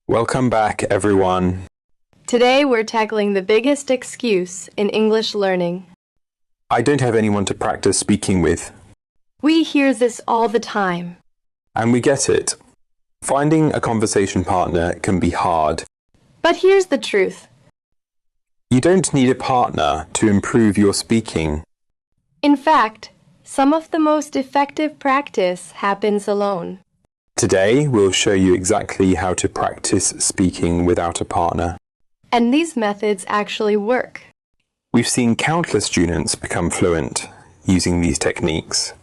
Welcome back, everyone. Today we're tackling the biggest excuse in English learning. I don't have anyone to practice speaking with. We hear this all the time. And we get it. Finding a conversation partner can be hard. But here's the truth. You don't need a partner to improve your speaking. In fact, some of the most effective practice happens alone. Today, we'll show you exactly how to practice speaking without a partner. And these methods actually work. We've seen countless students become fluent using these techniques.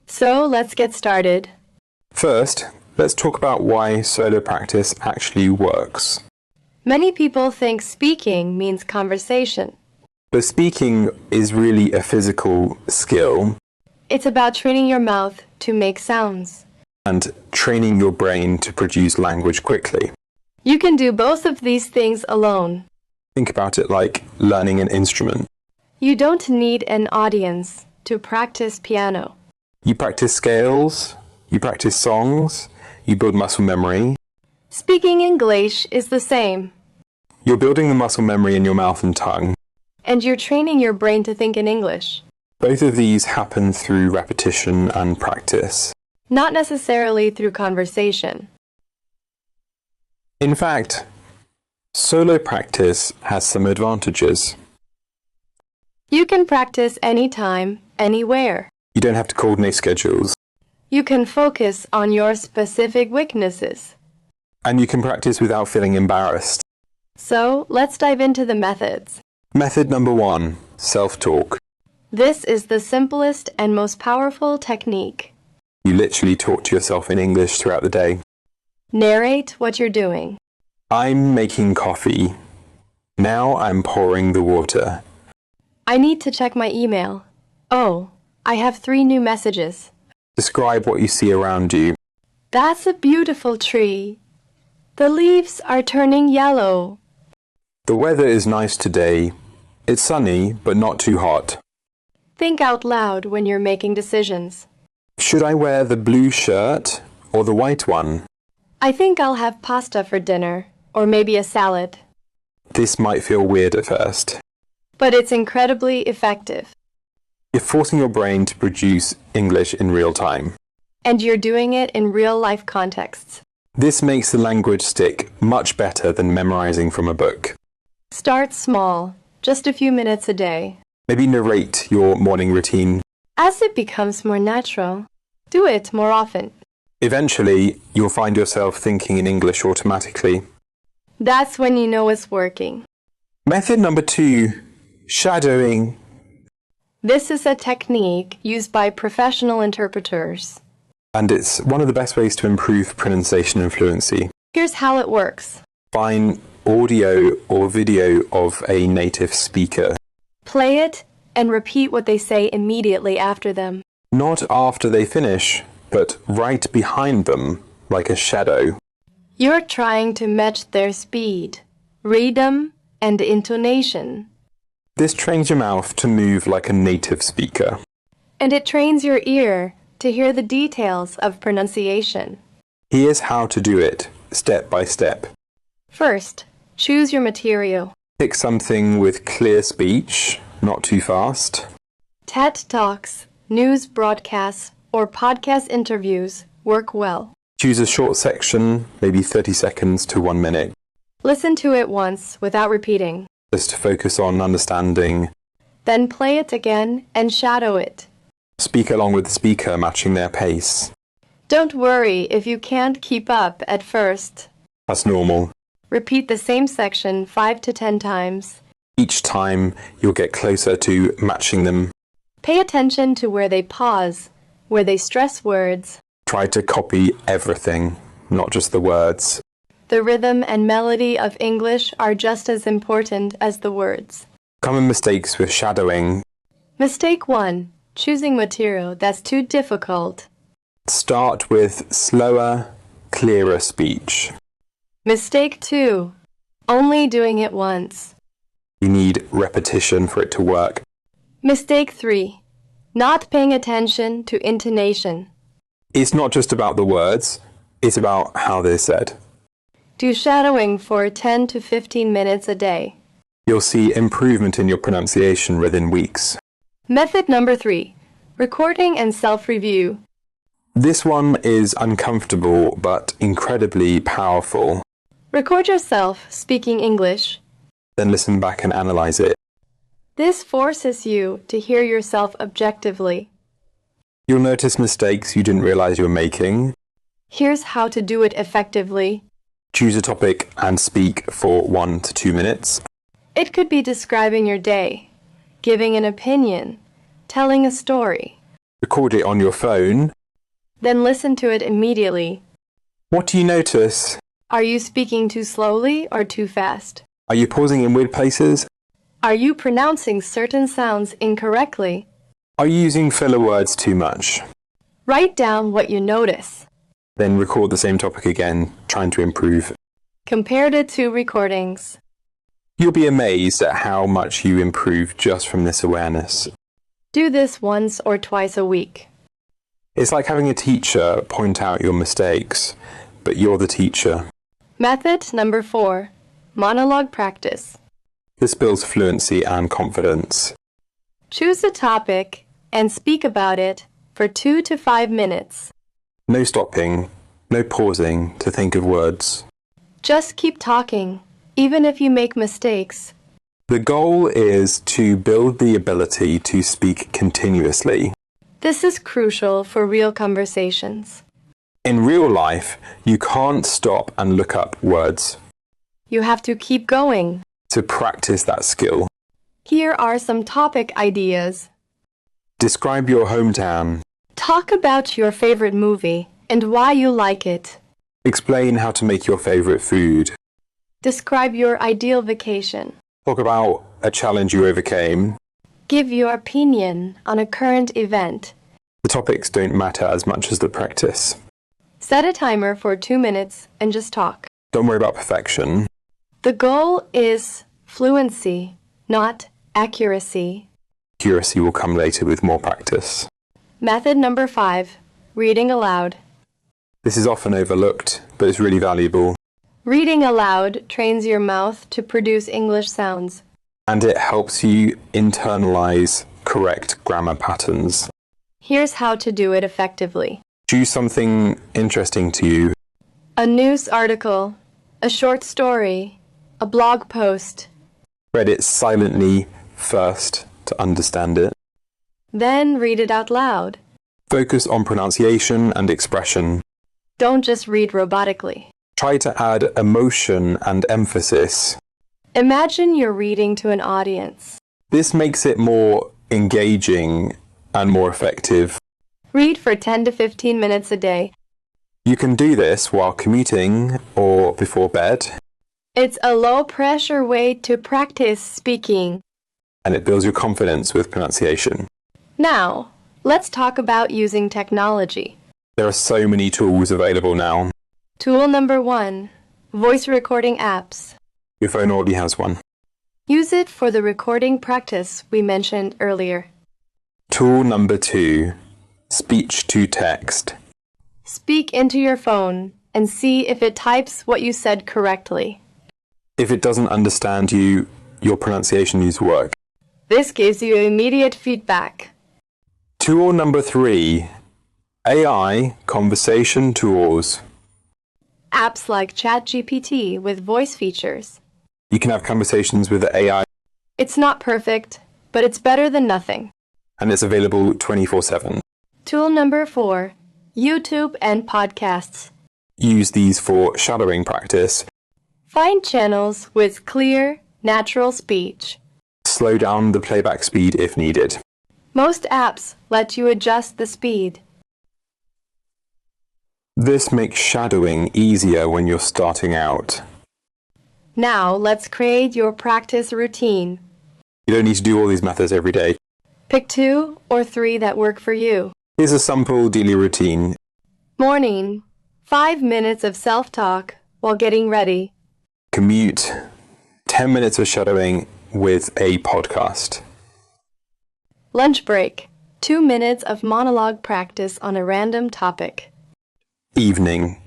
So let's get started. First, let's talk about why solo practice actually works. Many people think speaking means conversation. But speaking is really a physical skill. It's about training your mouth to make sounds. And training your brain to produce language quickly. You can do both of these things alone. Think about it like learning an instrument. You don't need an audience to practice piano. You practice scales, you practice songs, you build muscle memory. Speaking English is the same. You're building the muscle memory in your mouth and tongue. And you're training your brain to think in English. Both of these happen through repetition and practice. Not necessarily through conversation. In fact, solo practice has some advantages. You can practice anytime, anywhere. You don't have to coordinate schedules. You can focus on your specific weaknesses. And you can practice without feeling embarrassed. So, let's dive into the methods. Method number 1, self-talk. This is the simplest and most powerful technique. You literally talk to yourself in English throughout the day. Narrate what you're doing. I'm making coffee. Now I'm pouring the water. I need to check my email. Oh, I have 3 new messages. Describe what you see around you. That's a beautiful tree. The leaves are turning yellow. The weather is nice today. It's sunny, but not too hot. Think out loud when you're making decisions. Should I wear the blue shirt or the white one? I think I'll have pasta for dinner, or maybe a salad. This might feel weird at first. But it's incredibly effective. You're forcing your brain to produce English in real time. And you're doing it in real-life contexts. This makes the language stick much better than memorizing from a book. Start small, just a few minutes a day. Maybe narrate your morning routine. As it becomes more natural, do it more often. Eventually, you'll find yourself thinking in English automatically. That's when you know it's working. Method number 2, shadowing. This is a technique used by professional interpreters. And it's one of the best ways to improve pronunciation and fluency. Here's how it works. Find audio or video of a native speaker. Play it and repeat what they say immediately after them. Not after they finish, but right behind them, like a shadow. You're trying to match their speed, rhythm, and intonation. This trains your mouth to move like a native speaker. And it trains your ear to hear the details of pronunciation. Here's how to do it, step by step. First, choose your material. Pick something with clear speech, not too fast. TED Talks, news broadcasts, or podcast interviews work well. Choose a short section, maybe 30 seconds to 1 minute. Listen to it once without repeating. Just focus on understanding. Then play it again and shadow it. Speak along with the speaker, matching their pace. Don't worry if you can't keep up at first. That's normal. Repeat the same section 5 to 10 times. Each time, you'll get closer to matching them. Pay attention to where they pause, where they stress words. Try to copy everything, not just the words. The rhythm and melody of English are just as important as the words. Common mistakes with shadowing. Mistake 1. Choosing material that's too difficult. Start with slower, clearer speech. Mistake 2. Only doing it once. You need repetition for it to work. Mistake 3. Not paying attention to intonation. It's not just about the words, it's about how they're said. Do shadowing for 10 to 15 minutes a day. You'll see improvement in your pronunciation within weeks. Method number 3. Recording and self-review. This one is uncomfortable but incredibly powerful. Record yourself speaking English. Then listen back and analyze it. This forces you to hear yourself objectively. You'll notice mistakes you didn't realize you were making. Here's how to do it effectively. Choose a topic and speak for 1 to 2 minutes. It could be describing your day, giving an opinion, telling a story. Record it on your phone. Then listen to it immediately. What do you notice? Are you speaking too slowly or too fast? Are you pausing in weird places? Are you pronouncing certain sounds incorrectly? Are you using filler words too much? Write down what you notice. Then record the same topic again, trying to improve. Compare the 2 recordings. You'll be amazed at how much you improve just from this awareness. Do this once or twice a week. It's like having a teacher point out your mistakes, but you're the teacher. Method number 4. Monologue practice. This builds fluency and confidence. Choose a topic and speak about it for 2 to 5 minutes. No stopping, no pausing to think of words. Just keep talking, even if you make mistakes. The goal is to build the ability to speak continuously. This is crucial for real conversations. In real life, you can't stop and look up words. You have to keep going. To practice that skill, Here are some topic ideas. describe your hometown. Talk about your favorite movie and why you like it. Explain how to make your favorite food. Describe your ideal vacation. Talk about a challenge you overcame. Give your opinion on a current event. The topics don't matter as much as the practice. Set a timer for 2 minutes and just talk. Don't worry about perfection. The goal is fluency, not accuracy. Accuracy will come later with more practice. Method number 5. Reading aloud. This is often overlooked, but it's really valuable. Reading aloud trains your mouth to produce English sounds. And it helps you internalize correct grammar patterns. Here's how to do it effectively. Choose something interesting to you. A news article, a short story, a blog post. Read it silently first to understand it. Then read it out loud. Focus on pronunciation and expression. Don't just read robotically. Try to add emotion and emphasis. Imagine you're reading to an audience. This makes it more engaging and more effective. Read for 10 to 15 minutes a day. You can do this while commuting or before bed, It's a low-pressure way to practice speaking. and it builds your confidence with pronunciation. Now, let's talk about using technology. There are so many tools available now. Tool number 1. Voice recording apps. Your phone already has one. Use it for the recording practice we mentioned earlier. Tool number 2. Speech to text. Speak into your phone and see if it types what you said correctly. If it doesn't understand you, your pronunciation needs work. This gives you immediate feedback. Tool number 3. AI conversation tools. Apps like ChatGPT with voice features. You can have conversations with the AI, It's not perfect, but it's better than nothing. and it's available 24/7. Tool number 4. YouTube and podcasts. Use these for shadowing practice. Find channels with clear, natural speech. Slow down the playback speed if needed. Most apps let you adjust the speed. This makes shadowing easier when you're starting out. Now let's create your practice routine. You don't need to do all these methods every day. Pick 2 or 3 that work for you. Here's a simple daily routine. Morning, 5 minutes of self-talk while getting ready. Commute, 10 minutes of shadowing with a podcast. Lunch break, 2 minutes of monologue practice on a random topic. Evening,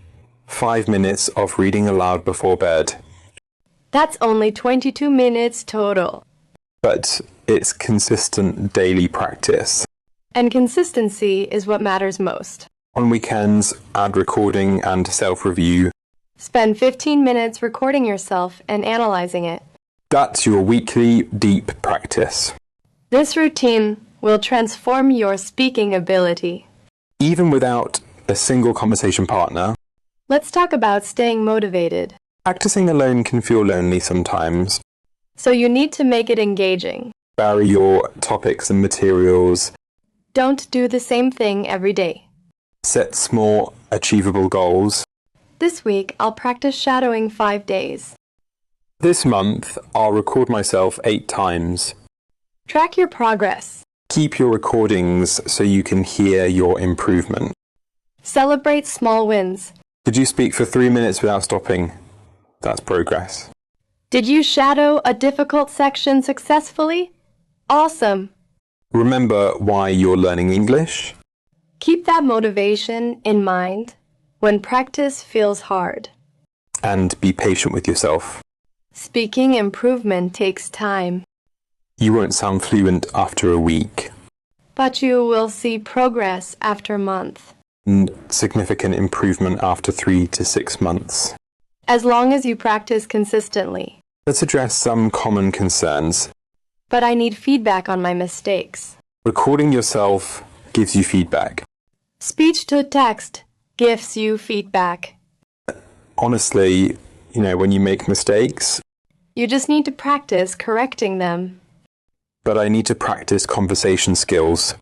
5 minutes of reading aloud before bed. That's only 22 minutes total. But it's consistent daily practice. And consistency is what matters most. On weekends, add recording and self-review. Spend 15 minutes recording yourself and analyzing it. That's your weekly deep practice. This routine will transform your speaking ability. Even without a single conversation partner, Let's talk about staying motivated. practicing alone can feel lonely sometimes. So you need to make it engaging. Vary your topics and materials. Don't do the same thing every day. Set small, achievable goals. This week, I'll practice shadowing 5 days. This month, I'll record myself 8 times. Track your progress. Keep your recordings so you can hear your improvement. Celebrate small wins. Did you speak for 3 minutes without stopping? That's progress. Did you shadow a difficult section successfully? Awesome! Remember why you're learning English? Keep that motivation in mind when practice feels hard. And be patient with yourself. Speaking improvement takes time, You won't sound fluent after a week. but you will see progress after a month. And significant improvement after 3 to 6 months. As long as you practice consistently. Let's address some common concerns. But I need feedback on my mistakes. Recording yourself gives you feedback. Speech to text gives you feedback. Honestly, when you make mistakes, You just need to practice correcting them. but I need to practice conversation skills.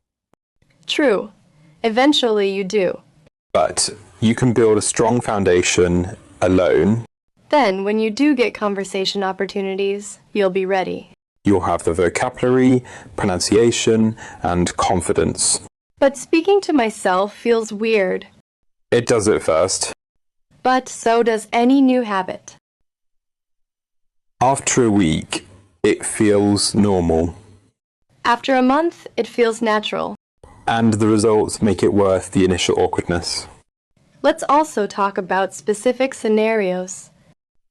True. Eventually you do. But you can build a strong foundation alone. Then, when you do get conversation opportunities, you'll be ready. You'll have the vocabulary, pronunciation, and confidence. But speaking to myself feels weird. It does at first. But so does any new habit. After a week, it feels normal. After a month, it feels natural. And the results make it worth the initial awkwardness. Let's also talk about specific scenarios.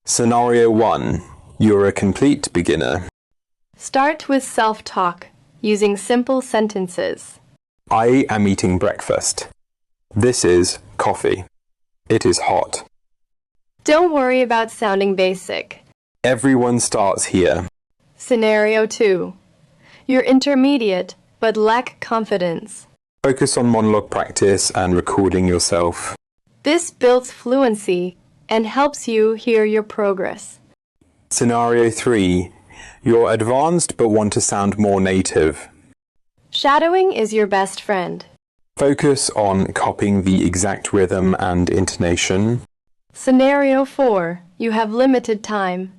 Scenario 1. You're a complete beginner. Start with self-talk, using simple sentences. I am eating breakfast. This is coffee. It is hot. Don't worry about sounding basic. Everyone starts here. Scenario 2. You're intermediate, but lack confidence. Focus on monologue practice and recording yourself. This builds fluency and helps you hear your progress. Scenario 3. You're advanced but want to sound more native. Shadowing is your best friend. Focus on copying the exact rhythm and intonation. Scenario 4. You have limited time.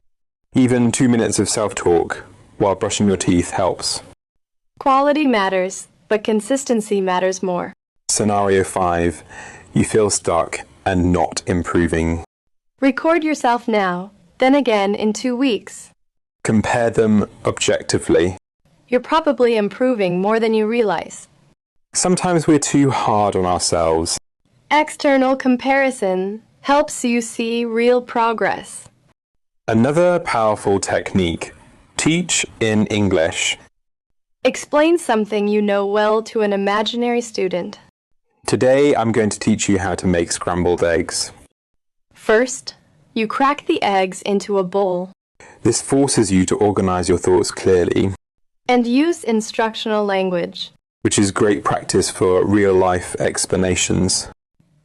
Even 2 minutes of self-talk while brushing your teeth helps. Quality matters, but consistency matters more. Scenario 5. You feel stuck and not improving. Record yourself now, then again in 2 weeks. Compare them objectively. You're probably improving more than you realize. Sometimes we're too hard on ourselves. External comparison helps you see real progress. Another powerful technique. Teach in English. Explain something you know well to an imaginary student. Today I'm going to teach you how to make scrambled eggs. First, you crack the eggs into a bowl This forces you to organize your thoughts clearly, and use instructional language. which is great practice for real-life explanations.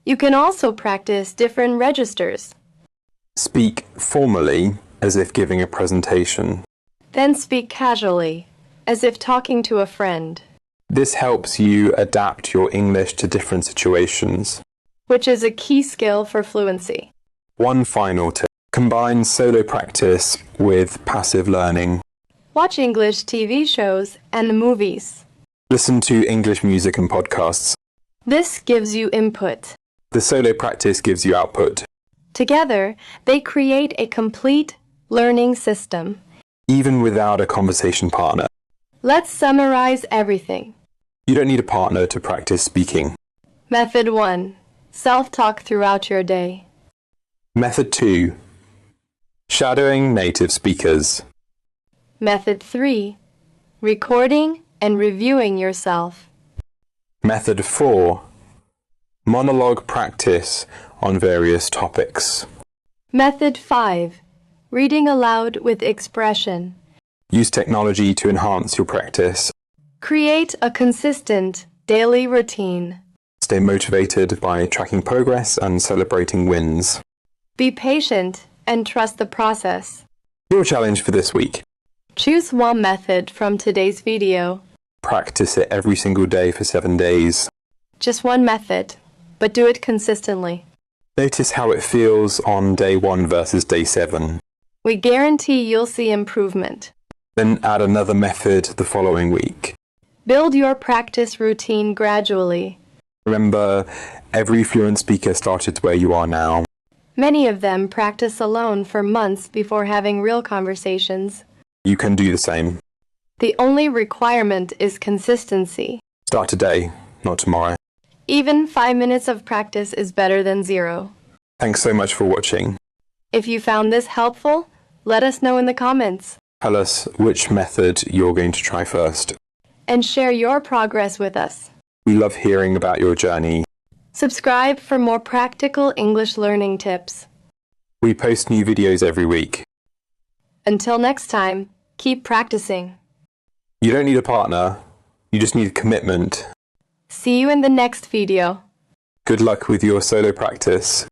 You can also practice different registers. Speak formally as if giving a presentation. Then speak casually, as if talking to a friend, This helps you adapt your English to different situations. which is a key skill for fluency. One final tip. Combine solo practice with passive learning. Watch English TV shows and movies. Listen to English music and podcasts. This gives you input. The solo practice gives you output. Together, they create a complete learning system. Even without a conversation partner. Let's summarize everything. You don't need a partner to practice speaking. Method 1. Self-talk throughout your day. Method 2. Shadowing native speakers. Method 3. Recording and reviewing yourself. Method 4. Monologue practice on various topics. Method 5. Reading aloud with expression. Use technology to enhance your practice. Create a consistent daily routine. Stay motivated by tracking progress and celebrating wins. Be patient and trust the process. Your challenge for this week. Choose one method from today's video. Practice it every single day for 7 days. Just one method, but do it consistently. Notice how it feels on day 1 versus day 7. We guarantee you'll see improvement. Then add another method the following week. Build your practice routine gradually. Remember, every fluent speaker started where you are now. Many of them practice alone for months before having real conversations. You can do the same. The only requirement is consistency. Start today, not tomorrow. Even 5 minutes of practice is better than 0. Thanks so much for watching. If you found this helpful, let us know in the comments. Tell us which method you're going to try first. And share your progress with us. We love hearing about your journey. Subscribe for more practical English learning tips. We post new videos every week. Until next time, keep practicing. You don't need a partner, you just need commitment. See you in the next video. Good luck with your solo practice.